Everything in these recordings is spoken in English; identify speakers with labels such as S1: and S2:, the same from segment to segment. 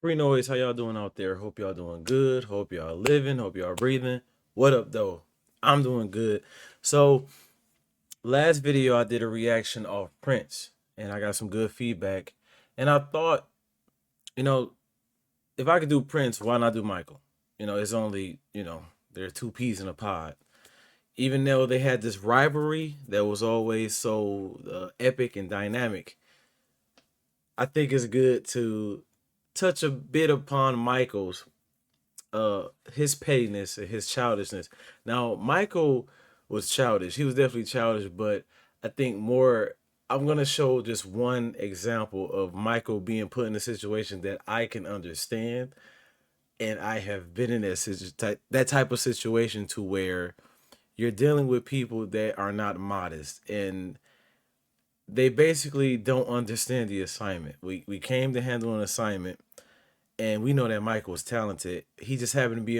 S1: Free noise, how y'all doing out there? Hope y'all doing good. Hope y'all living. Hope y'all breathing. What up, though? I'm doing good. So, last video I did a reaction of Prince, and I got some good feedback. And I thought, you know, if I could do Prince, why not do Michael? It's only, there are two peas in a pod. Even though they had this rivalry that was always so epic and dynamic, I think it's good to touch a bit upon Michael's his pettiness and his childishness. Now, Michael was childish. He was definitely childish, but I think more I'm gonna show just one example of Michael being put in a situation that I can understand, and I have been in that type of situation to where you're dealing with people that are not modest and they basically don't understand the assignment. We came to handle an assignment, and we know that Michael was talented. He just happened to be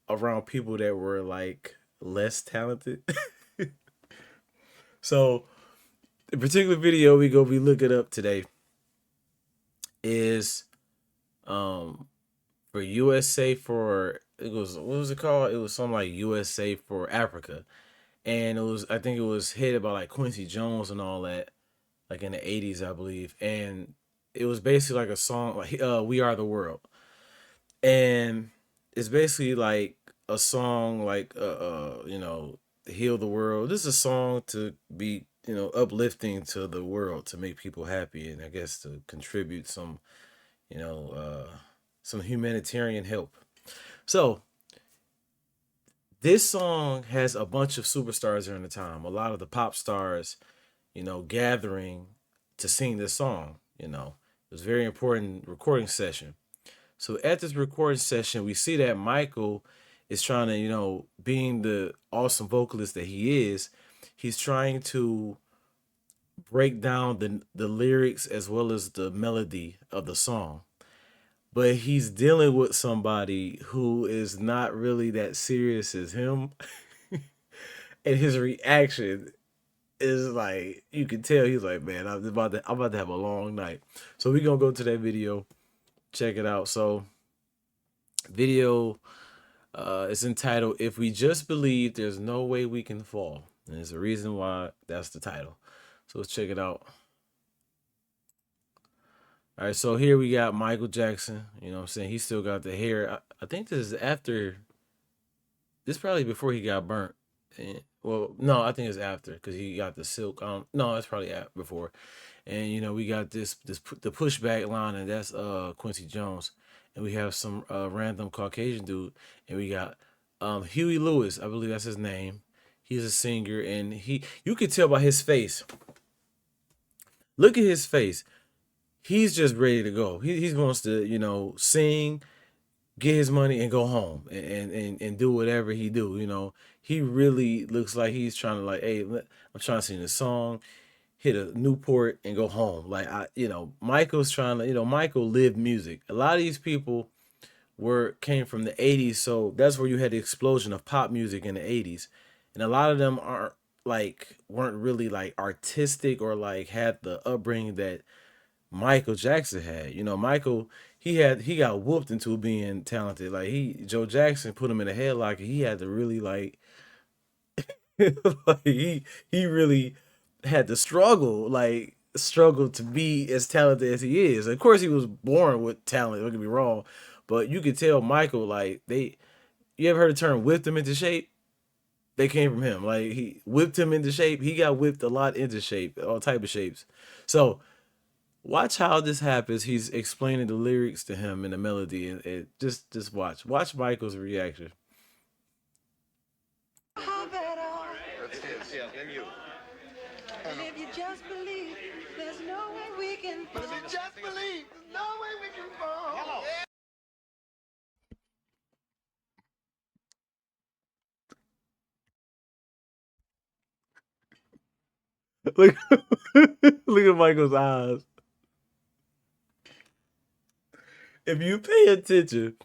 S1: around people that were like less talented. So the particular video we go be looking up today is um for USA for it was what was it called? It was something like USA for Africa, and it was I think it was headed by like Quincy Jones and all that, like in the '80s, I believe, and it was basically like a song like "We Are the World." And it's basically like a song like heal the world. This is a song to be uplifting to the world, to make people happy, and I guess to contribute you know some humanitarian help. So this song has a bunch of superstars during the time, a lot of the pop stars, gathering to sing this song. It was a very important recording session. So at this recording session, we see that Michael is trying to, being the awesome vocalist that he is, he's trying to break down the lyrics as well as the melody of the song. But he's dealing with somebody who is not really that serious as him. And his reaction is like you can tell he's like, man, I'm about to have a long night. So we're gonna go to that video, check it out. So video it's entitled "If We Just Believe, There's No Way We Can Fall," and there's a reason why that's the title. So let's check it out. All right, so here we got Michael Jackson. You know what I'm saying? He still got the hair. I think this is after. This probably before he got burnt. Well, no, I think it's after because he got the silk. No, it's probably before. And we got the pushback line, and that's Quincy Jones, and we have some random Caucasian dude, and we got Huey Lewis, I believe that's his name. He's a singer, and you could tell by his face. Look at his face. He's just ready to go. He wants to sing, get his money, and go home and do whatever he do. He really looks like he's trying to like, hey, I'm trying to sing a song, hit a Newport and go home. Like Michael's trying to, Michael lived music. A lot of these people came from the '80s, so that's where you had the explosion of pop music in the '80s, and a lot of them weren't really like artistic or like had the upbringing that Michael Jackson had. Michael he got whooped into being talented. Like Joe Jackson put him in a headlock, and he had to really like like he really had to struggle to be as talented as he is. Of course, he was born with talent. Don't get me wrong, but you could tell Michael like they. You ever heard the term "whipped him into shape"? They came from him. Like he whipped him into shape. He got whipped a lot into shape, all type of shapes. So watch how this happens. He's explaining the lyrics to him in the melody, and just watch Michael's reaction.
S2: Have it all. Yeah, and you. And if you just believe, there's no way we can fall. If you just believe, there's no way we can fall. Come on.
S1: Look, look at Michael's eyes. If you pay attention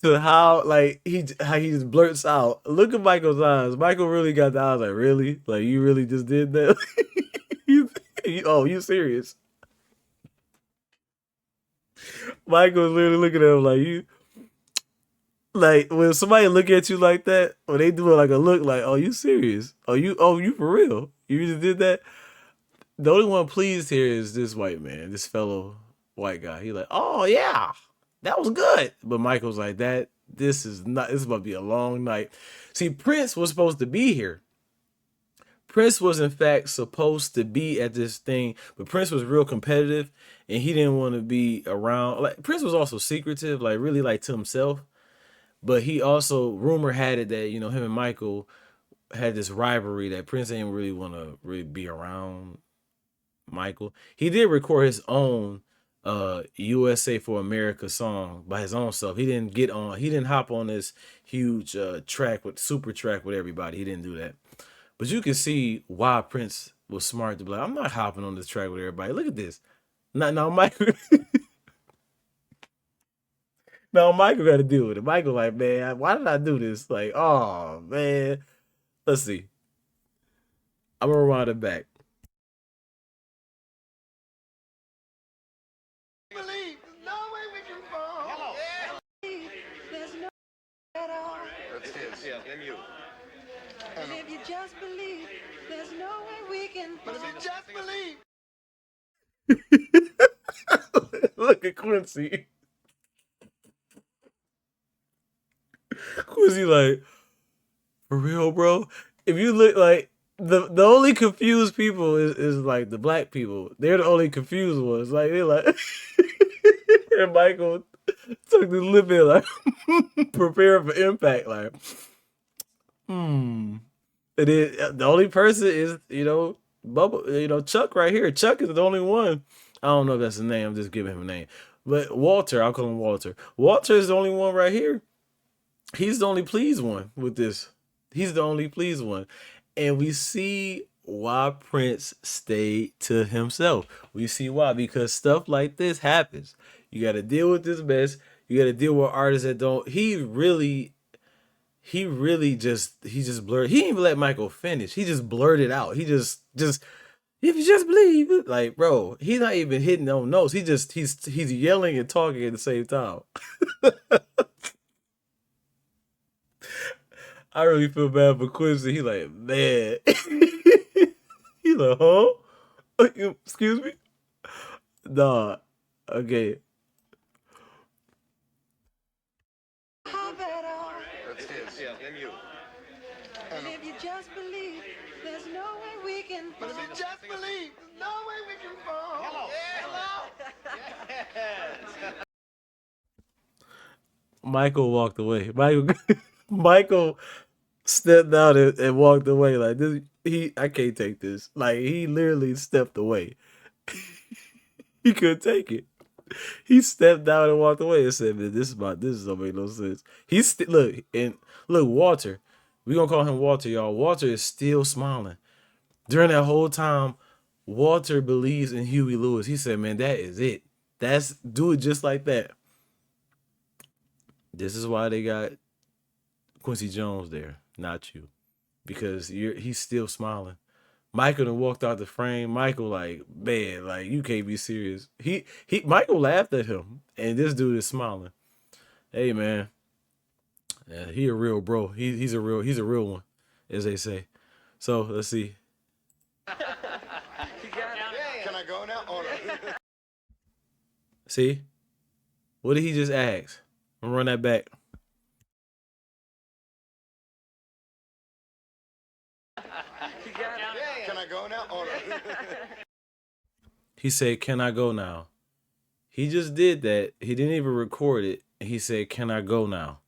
S1: to how he just blurts out, look at Michael's eyes. Michael really got the eyes like, really? Like you really just did that? you, oh, you serious? Michael was literally looking at him like you. Like when somebody look at you like that, when they do it like a look like, "Oh, you serious? Oh, you for real? You just did that?" The only one pleased here is this white man, this fellow white guy. He like, "Oh yeah, that was good." But Michael's like, "That this is not. This is about to be a long night." See, Prince was supposed to be here. Prince was in fact supposed to be at this thing, but Prince was real competitive and he didn't want to be around. Like Prince was also secretive, like really like to himself. But he also rumor had it that him and Michael had this rivalry that Prince didn't really want to really be around Michael. He did record his own USA for America song by his own self. He didn't hop on this huge track with super track with everybody. He didn't do that. But you can see why Prince was smart to be like, I'm not hopping on this track with everybody. Look at this. Now Michael now Michael got to deal with it. Michael like, man, why did I do this? Like, oh man. Let's see. I'm gonna rewind it back.
S2: Believe there's no way we can fall. Hello. There's no at all. That's his. Yeah, and you. And if you just believe, there's no way we can. But if you just believe.
S1: Look at Quincy. Quincy like, for real, bro. If you look like the only confused people is like the black people. They're the only confused ones. Like they're like and Michael took the lip in like prepare for impact. Like, hmm. And then the only person is, Bubba, Chuck right here. Chuck is the only one. I don't know if that's his name. I'm just giving him a name. But Walter, I'll call him Walter. Walter is the only one right here. He's the only pleased one with this. He's the only pleased one. And we see why Prince stayed to himself. We see why. Because stuff like this happens. You got to deal with this mess. You got to deal with artists that don't. He just blurred. He didn't even let Michael finish. He just blurted out. He just if you just believe it, like bro, he's not even hitting no notes. He's yelling and talking at the same time. I really feel bad for Quincy. He like man, he like huh? Excuse me, nah. Okay,
S2: Have at all. That's his. Yeah, and you. And if you just believe, there's no way we can. But if you just believe, there's no way we can fall. Hello. Yeah, hello.
S1: Michael walked away. Michael stepped out and walked away. Like this, I can't take this. Like he literally stepped away. He couldn't take it. He stepped down and walked away and said, "Man, this don't make no sense." Look, Walter. We gonna call him Walter, y'all. Walter is still smiling during that whole time. Walter believes in Huey Lewis. He said, "Man, that is it. That's do it just like that." This is why they got Quincy Jones there, not you, because he's still smiling. Michael then walked out the frame. Michael like, man, like you can't be serious. He Michael laughed at him, and this dude is smiling. Hey man, yeah, he a real bro. He's a real one, as they say. So let's see.
S2: Can I go now? Oh, no.
S1: See, what did he just ask? I'm gonna run that back.
S2: Can I go now? Oh, no.
S1: He said, "Can I go now?" He just did that. He didn't even record it. He said, "Can I go now?"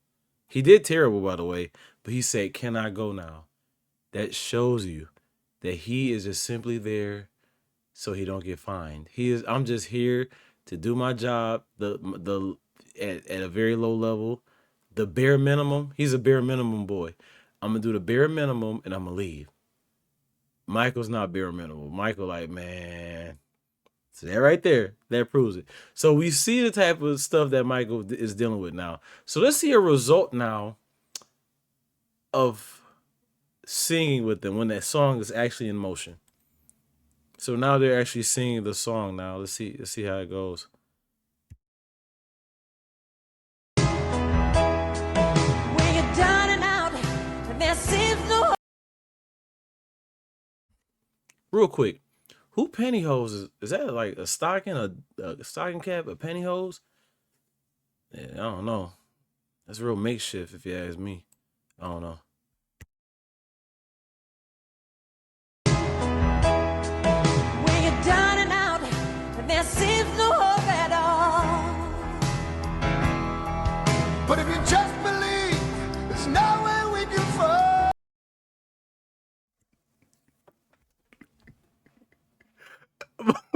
S1: He did terrible, by the way, but he said, "Can I go now?" That shows you that he is just simply there so he don't get fined. He is. I'm just here to do my job. At a very low level, the bare minimum. He's a bare minimum boy. I'm gonna do the bare minimum and I'm gonna leave. Michael's not bare minimum. Michael, like man, so that right there, that proves it. So we see the type of stuff that Michael is dealing with now. So let's see a result now of singing with them when that song is actually in motion. So now they're actually singing the song now. Let's see how it goes. real quick, who pantyhose is that like a stocking cap, a pantyhose? Yeah, I don't know. That's real makeshift if you ask me. I don't know.
S2: When you're down and out, and there seems no hope at all. But if you just believe, there's nowhere we can fall.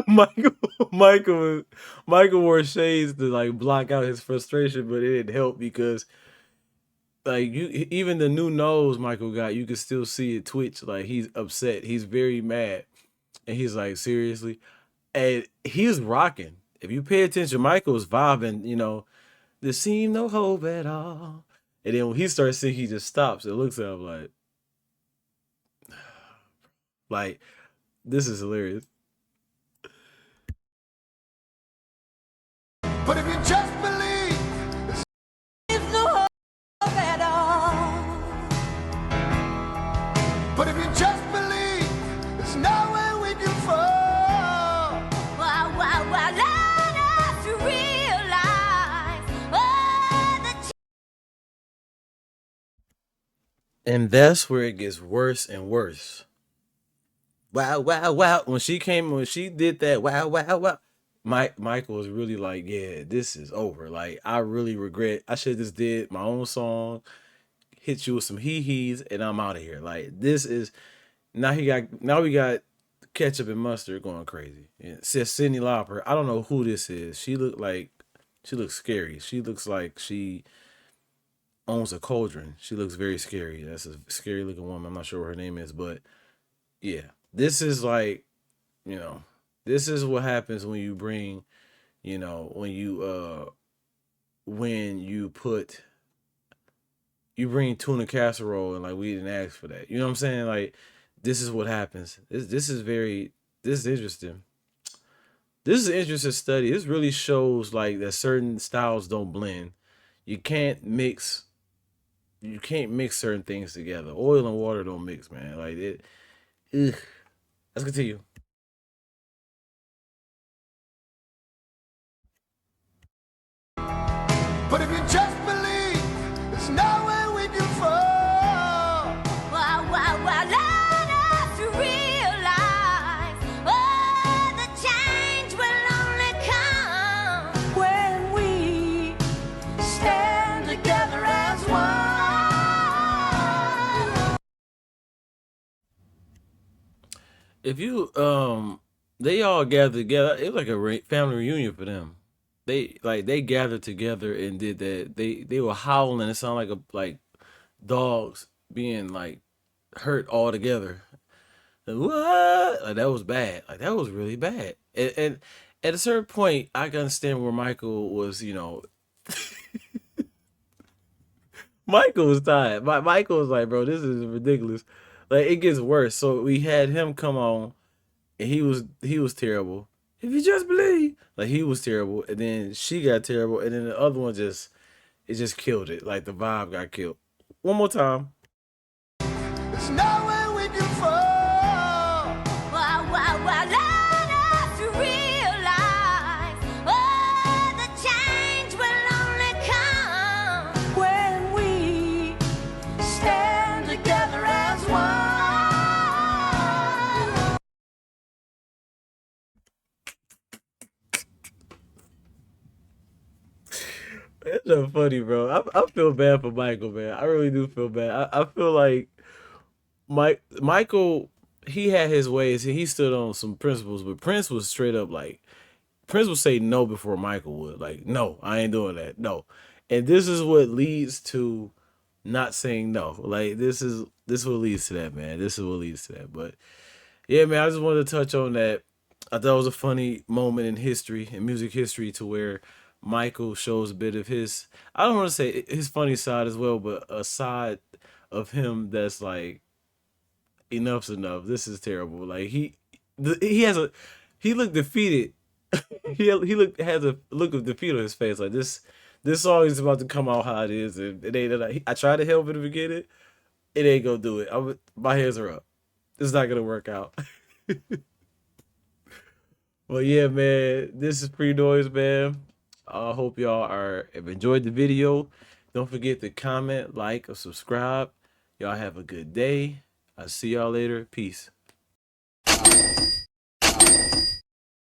S1: Michael Michael Michael wore shades to like block out his frustration, but it didn't help because like you even the new nose Michael got, you can still see it twitch. Like he's upset. He's very mad. And he's like, seriously? And he's rocking. If you pay attention, Michael's vibing, there seemed no hope at all. And then when he starts singing, he just stops and looks at him like, this is hilarious.
S2: But if you just believe, there's no hope at all. But if you just believe, there's nowhere we can fall. Wow, wow, wow, let us realize the
S1: And that's where it gets worse and worse. Wow, wow, wow. When she did that, wow, wow, wow. Michael was really like, yeah, this is over. Like, I really regret. I should have just did my own song, hit you with some hee hees, and I'm out of here. Like, this is now we got ketchup and mustard going crazy. And it says Cindy Lauper. I don't know who this is. She looks scary. She looks like she owns a cauldron. She looks very scary. That's a scary looking woman. I'm not sure what her name is, but yeah, this is like you know, this is what happens when you bring, when you put you bring tuna casserole and like we didn't ask for that. You know what I'm saying? Like this is what happens. This is interesting. This is an interesting study. This really shows like that certain styles don't blend. You can't mix you can't mix certain things together. Oil and water don't mix, man. Like it ugh. Let's continue.
S2: but if you just believe, there's nowhere we can fall. Wow, wow, wow, let us realize, the change will only come when we stand together as one.
S1: If you they all gathered together. It was like a family reunion for them. They gathered together and did that. They were howling. It sounded like dogs being like hurt all together. Like, what? Like that was bad. Like that was really bad. And at a certain point, I can understand where Michael was. Michael was tired. Michael was like, bro, this is ridiculous. Like it gets worse. So we had him come on and he was terrible. If you just believe, like he was terrible, and then she got terrible, and then the other one just killed it. Like the vibe got killed. One more time.
S2: There's nowhere we can fall. Wow, wow, wow, let us realize, the change will only come when we stand together as one.
S1: It's so funny, bro. I feel bad for Michael, man. I really do feel bad. I feel like Michael, he had his ways. He stood on some principles, but Prince was straight up like Prince would say no before Michael would. Like, no, I ain't doing that. No. And this is what leads to not saying no. Like this is what leads to that, man. This is what leads to that. But yeah, man, I just wanted to touch on that. I thought it was a funny moment in history, in music history, to where Michael shows a bit of his, I don't want to say his funny side as well, but a side of him that's like, enough's enough. This is terrible. Like he has a, he looked defeated. He looked has a look of defeat on his face. Like this song is about to come out how it is, and it ain't. I tried to help in the beginning. It ain't gonna do it. My hands are up. It's not gonna work out. Well, yeah, man. This is Pre Noise, man. I hope y'all have enjoyed the video. Don't forget to comment, like, or subscribe. Y'all have a good day. I'll see y'all later. Peace.